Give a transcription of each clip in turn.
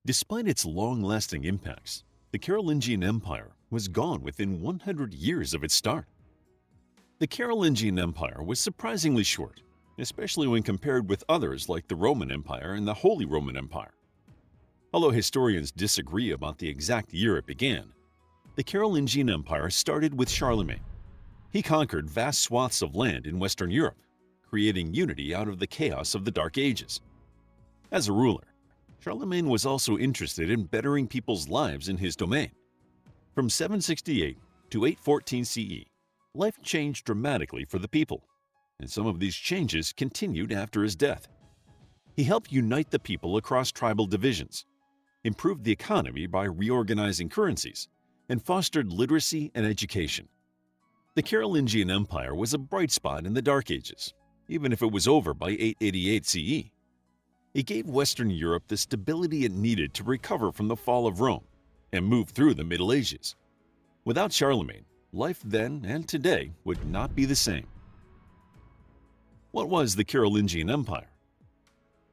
Despite its long-lasting impacts, the Carolingian Empire was gone within 100 years of its start. The Carolingian Empire was surprisingly short, especially when compared with others like the Roman Empire and the Holy Roman Empire. Although historians disagree about the exact year it began, the Carolingian Empire started with Charlemagne. He conquered vast swaths of land in Western Europe, creating unity out of the chaos of the Dark Ages. As a ruler, Charlemagne was also interested in bettering people's lives in his domain. From 768 to 814 CE, life changed dramatically for the people, and some of these changes continued after his death. He helped unite the people across tribal divisions, improved the economy by reorganizing currencies, and fostered literacy and education. The Carolingian Empire was a bright spot in the Dark Ages, even if it was over by 888 CE. It gave Western Europe the stability it needed to recover from the fall of Rome and move through the Middle Ages. Without Charlemagne, life then and today would not be the same. What was the Carolingian Empire?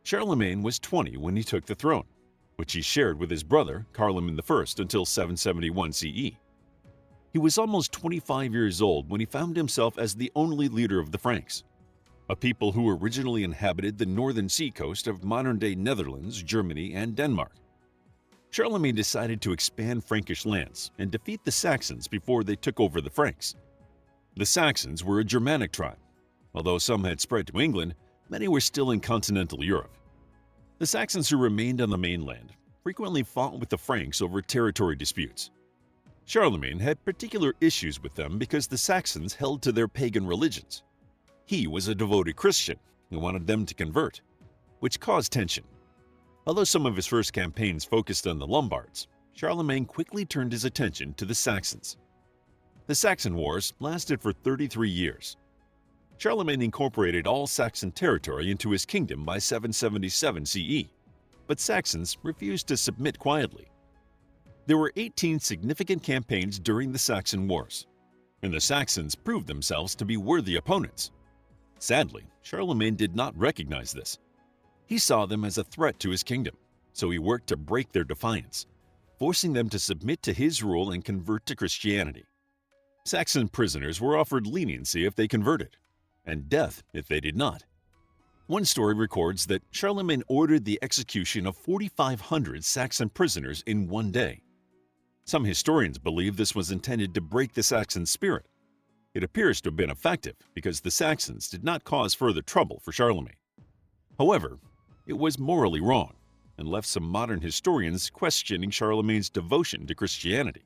Charlemagne was 20 when he took the throne, which he shared with his brother Carloman I until 771 CE. He was almost 25 years old when he found himself as the only leader of the Franks, a people who originally inhabited the northern seacoast of modern-day Netherlands, Germany, and Denmark. Charlemagne decided to expand Frankish lands and defeat the Saxons before they took over the Franks. The Saxons were a Germanic tribe. Although some had spread to England, many were still in continental Europe. The Saxons who remained on the mainland frequently fought with the Franks over territory disputes. Charlemagne had particular issues with them because the Saxons held to their pagan religions. He was a devoted Christian and wanted them to convert, which caused tension. Although some of his first campaigns focused on the Lombards, Charlemagne quickly turned his attention to the Saxons. The Saxon Wars lasted for 33 years. Charlemagne incorporated all Saxon territory into his kingdom by 777 CE, but Saxons refused to submit quietly. There were 18 significant campaigns during the Saxon Wars, and the Saxons proved themselves to be worthy opponents. Sadly, Charlemagne did not recognize this. He saw them as a threat to his kingdom, so he worked to break their defiance, forcing them to submit to his rule and convert to Christianity. Saxon prisoners were offered leniency if they converted, and death if they did not. One story records that Charlemagne ordered the execution of 4,500 Saxon prisoners in one day. Some historians believe this was intended to break the Saxon spirit. It appears to have been effective because the Saxons did not cause further trouble for Charlemagne. However, it was morally wrong and left some modern historians questioning Charlemagne's devotion to Christianity.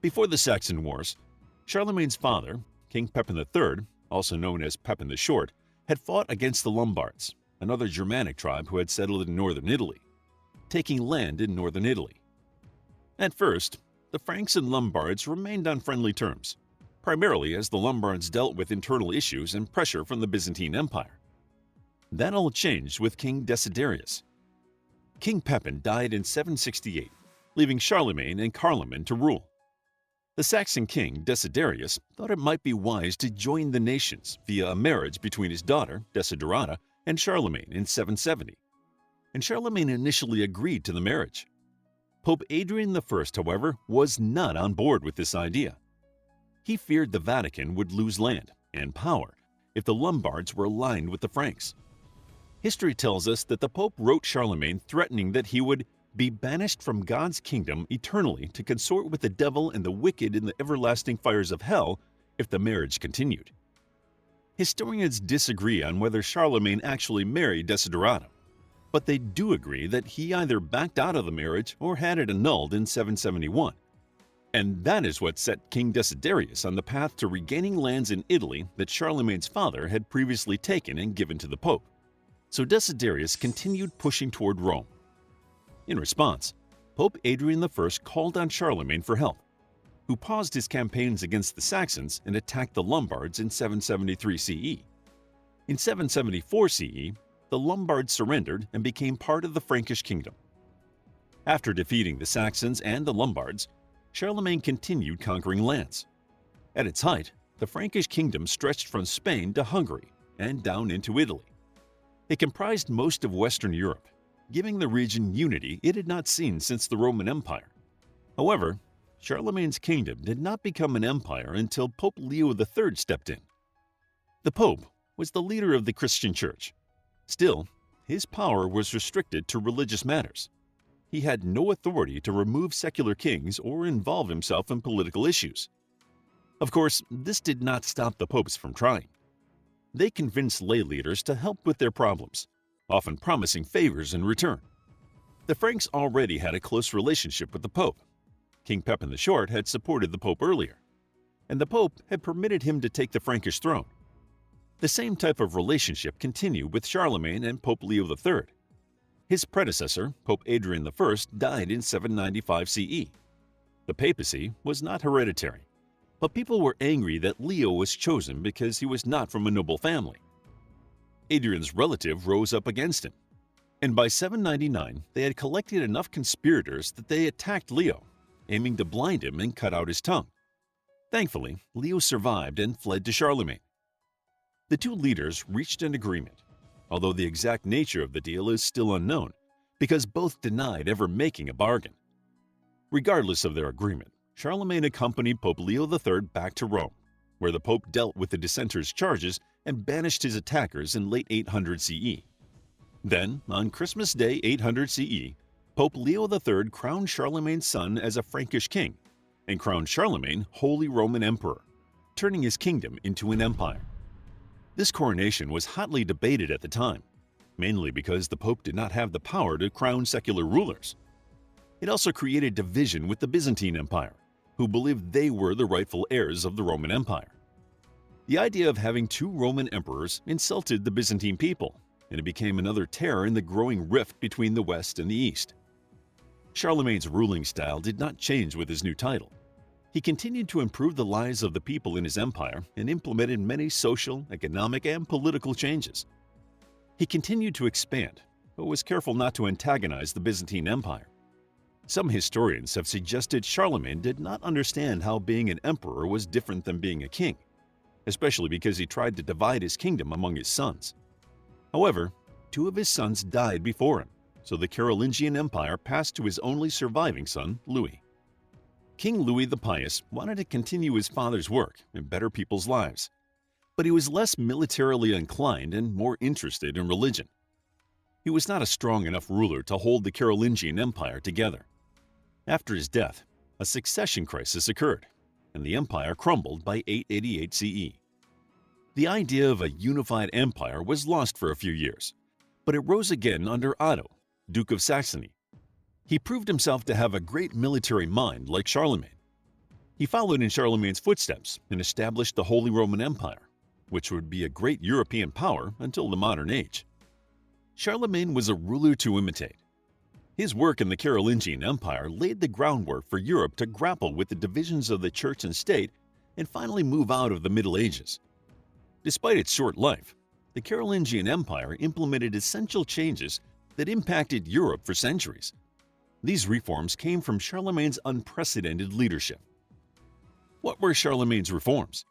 Before the Saxon Wars, Charlemagne's father, King Pepin III, also known as Pepin the Short, had fought against the Lombards, another Germanic tribe who had settled in northern Italy, taking land in northern Italy. At first, the Franks and Lombards remained on friendly terms, primarily as the Lombards dealt with internal issues and pressure from the Byzantine Empire. That all changed with King Desiderius. King Pepin died in 768, leaving Charlemagne and Carloman to rule. The Saxon king Desiderius thought it might be wise to join the nations via a marriage between his daughter, Desiderata, and Charlemagne in 770, and Charlemagne initially agreed to the marriage. Pope Adrian I, however, was not on board with this idea. He feared the Vatican would lose land and power if the Lombards were aligned with the Franks. History tells us that the Pope wrote Charlemagne threatening that he would be banished from God's kingdom eternally to consort with the devil and the wicked in the everlasting fires of hell if the marriage continued. Historians disagree on whether Charlemagne actually married Desiderata, but they do agree that he either backed out of the marriage or had it annulled in 771. And that is what set King Desiderius on the path to regaining lands in Italy that Charlemagne's father had previously taken and given to the Pope. So Desiderius continued pushing toward Rome. In response, Pope Adrian I called on Charlemagne for help, who paused his campaigns against the Saxons and attacked the Lombards in 773 CE. In 774 CE, the Lombards surrendered and became part of the Frankish kingdom. After defeating the Saxons and the Lombards, Charlemagne continued conquering lands. At its height, the Frankish kingdom stretched from Spain to Hungary and down into Italy. It comprised most of Western Europe, giving the region unity it had not seen since the Roman Empire. However, Charlemagne's kingdom did not become an empire until Pope Leo III stepped in. The Pope was the leader of the Christian Church. Still, his power was restricted to religious matters. He had no authority to remove secular kings or involve himself in political issues. Of course, this did not stop the popes from trying. They convinced lay leaders to help with their problems, often promising favors in return. The Franks already had a close relationship with the Pope. King Pepin the Short had supported the Pope earlier, and the Pope had permitted him to take the Frankish throne. The same type of relationship continued with Charlemagne and Pope Leo III. His predecessor, Pope Adrian I, died in 795 CE. The papacy was not hereditary, but people were angry that Leo was chosen because he was not from a noble family. Adrian's relative rose up against him, and by 799 they had collected enough conspirators that they attacked Leo, aiming to blind him and cut out his tongue. Thankfully, Leo survived and fled to Charlemagne. The two leaders reached an agreement, although the exact nature of the deal is still unknown because both denied ever making a bargain. Regardless of their agreement, Charlemagne accompanied Pope Leo III back to Rome, where the Pope dealt with the dissenters' charges and banished his attackers in late 800 CE. Then, on Christmas Day 800 CE, Pope Leo III crowned Charlemagne's son as a Frankish king and crowned Charlemagne Holy Roman Emperor, turning his kingdom into an empire. This coronation was hotly debated at the time, mainly because the Pope did not have the power to crown secular rulers. It also created division with the Byzantine Empire, who believed they were the rightful heirs of the Roman Empire. The idea of having two Roman emperors insulted the Byzantine people, and it became another tear in the growing rift between the West and the East. Charlemagne's ruling style did not change with his new title. He continued to improve the lives of the people in his empire and implemented many social, economic, and political changes. He continued to expand, but was careful not to antagonize the Byzantine Empire. Some historians have suggested Charlemagne did not understand how being an emperor was different than being a king, especially because he tried to divide his kingdom among his sons. However, two of his sons died before him, so the Carolingian Empire passed to his only surviving son, Louis. King Louis the Pious wanted to continue his father's work and better people's lives, but he was less militarily inclined and more interested in religion. He was not a strong enough ruler to hold the Carolingian Empire together. After his death, a succession crisis occurred, and the empire crumbled by 888 CE. The idea of a unified empire was lost for a few years, but it rose again under Otto, Duke of Saxony. He proved himself to have a great military mind like Charlemagne. He followed in Charlemagne's footsteps and established the Holy Roman Empire, which would be a great European power until the modern age. Charlemagne was a ruler to imitate. His work in the Carolingian Empire laid the groundwork for Europe to grapple with the divisions of the church and state and finally move out of the Middle Ages. Despite its short life, the Carolingian Empire implemented essential changes that impacted Europe for centuries. These reforms came from Charlemagne's unprecedented leadership. What were Charlemagne's reforms?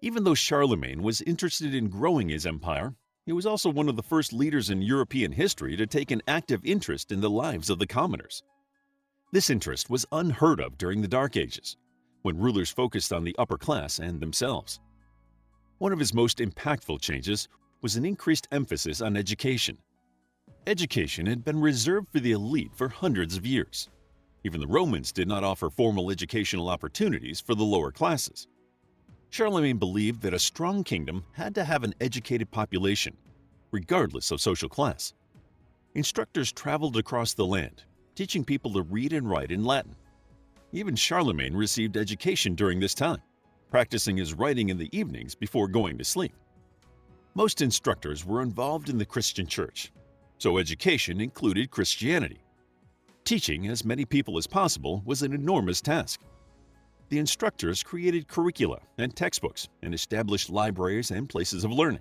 Even though Charlemagne was interested in growing his empire, he was also one of the first leaders in European history to take an active interest in the lives of the commoners. This interest was unheard of during the Dark Ages, when rulers focused on the upper class and themselves. One of his most impactful changes was an increased emphasis on education. Education had been reserved for the elite for hundreds of years. Even the Romans did not offer formal educational opportunities for the lower classes. Charlemagne believed that a strong kingdom had to have an educated population, regardless of social class. Instructors traveled across the land, teaching people to read and write in Latin. Even Charlemagne received education during this time, practicing his writing in the evenings before going to sleep. Most instructors were involved in the Christian church, so education included Christianity. Teaching as many people as possible was an enormous task. The instructors created curricula and textbooks and established libraries and places of learning.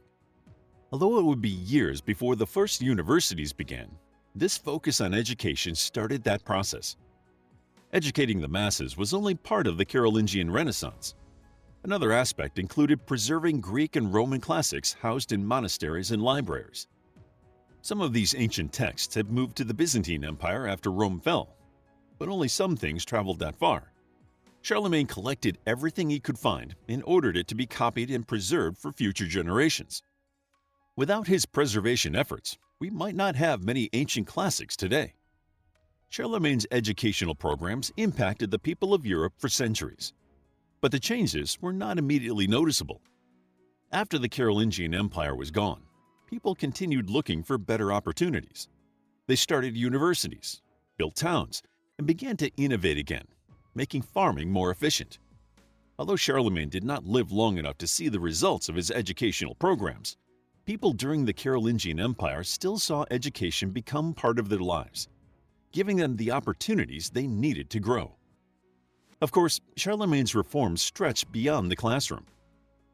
Although it would be years before the first universities began, this focus on education started that process. Educating the masses was only part of the Carolingian Renaissance. Another aspect included preserving Greek and Roman classics housed in monasteries and libraries. Some of these ancient texts have moved to the Byzantine Empire after Rome fell, but only some things traveled that far. Charlemagne collected everything he could find and ordered it to be copied and preserved for future generations. Without his preservation efforts, we might not have many ancient classics today. Charlemagne's educational programs impacted the people of Europe for centuries, but the changes were not immediately noticeable. After the Carolingian Empire was gone, people continued looking for better opportunities. They started universities, built towns, and began to innovate again, making farming more efficient. Although Charlemagne did not live long enough to see the results of his educational programs, people during the Carolingian Empire still saw education become part of their lives, giving them the opportunities they needed to grow. Of course, Charlemagne's reforms stretched beyond the classroom.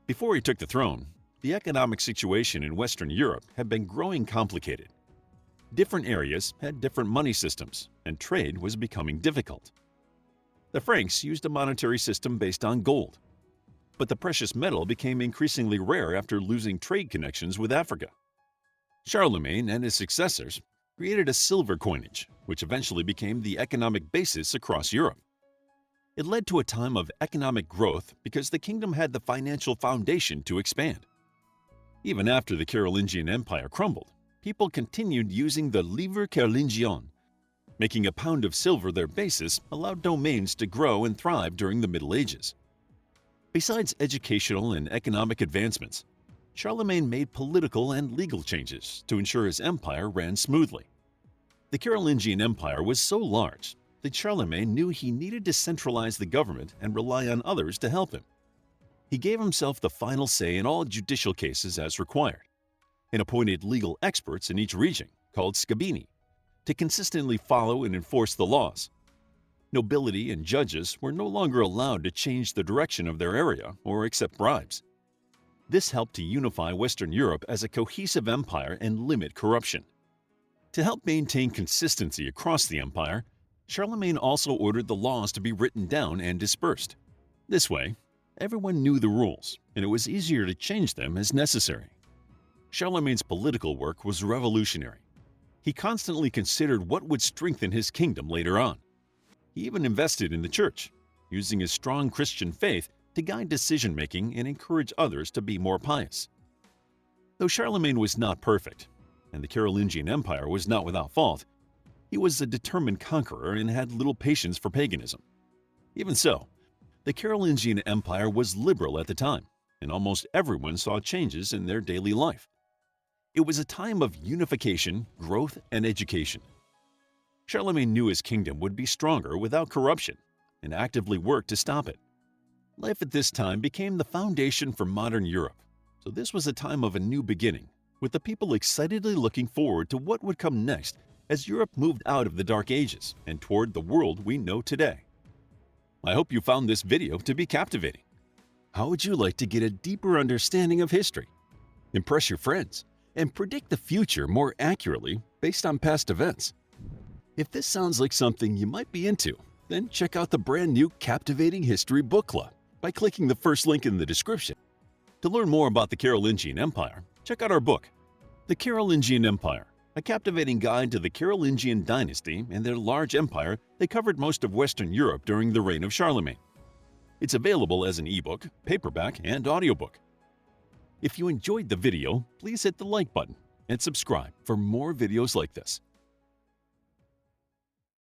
Before he took the throne, the economic situation in Western Europe had been growing complicated. Different areas had different money systems, and trade was becoming difficult. The Franks used a monetary system based on gold, but the precious metal became increasingly rare after losing trade connections with Africa. Charlemagne and his successors created a silver coinage, which eventually became the economic basis across Europe. It led to a time of economic growth because the kingdom had the financial foundation to expand. Even after the Carolingian Empire crumbled, people continued using the livre Carolingien. Making a pound of silver their basis allowed domains to grow and thrive during the Middle Ages. Besides educational and economic advancements, Charlemagne made political and legal changes to ensure his empire ran smoothly. The Carolingian Empire was so large that Charlemagne knew he needed to centralize the government and rely on others to help him. He gave himself the final say in all judicial cases as required, and appointed legal experts in each region, called scabini, to consistently follow and enforce the laws. Nobility and judges were no longer allowed to change the direction of their area or accept bribes. This helped to unify Western Europe as a cohesive empire and limit corruption. To help maintain consistency across the empire, Charlemagne also ordered the laws to be written down and dispersed. This way, everyone knew the rules, and it was easier to change them as necessary. Charlemagne's political work was revolutionary. He constantly considered what would strengthen his kingdom later on. He even invested in the church, using his strong Christian faith to guide decision-making and encourage others to be more pious. Though Charlemagne was not perfect, and the Carolingian Empire was not without fault, he was a determined conqueror and had little patience for paganism. Even so, the Carolingian Empire was liberal at the time, and almost everyone saw changes in their daily life. It was a time of unification, growth, and education. Charlemagne knew his kingdom would be stronger without corruption and actively worked to stop it. Life at this time became the foundation for modern Europe, so this was a time of a new beginning, with the people excitedly looking forward to what would come next as Europe moved out of the Dark Ages and toward the world we know today. I hope you found this video to be captivating. How would you like to get a deeper understanding of history, impress your friends, and predict the future more accurately based on past events? If this sounds like something you might be into, then check out the brand new Captivating History Book Club by clicking the first link in the description. To learn more about the Carolingian Empire, check out our book, The Carolingian Empire, a captivating guide to the Carolingian dynasty and their large empire that covered most of Western Europe during the reign of Charlemagne. It's available as an ebook, paperback, and audiobook. If you enjoyed the video, please hit the like button and subscribe for more videos like this.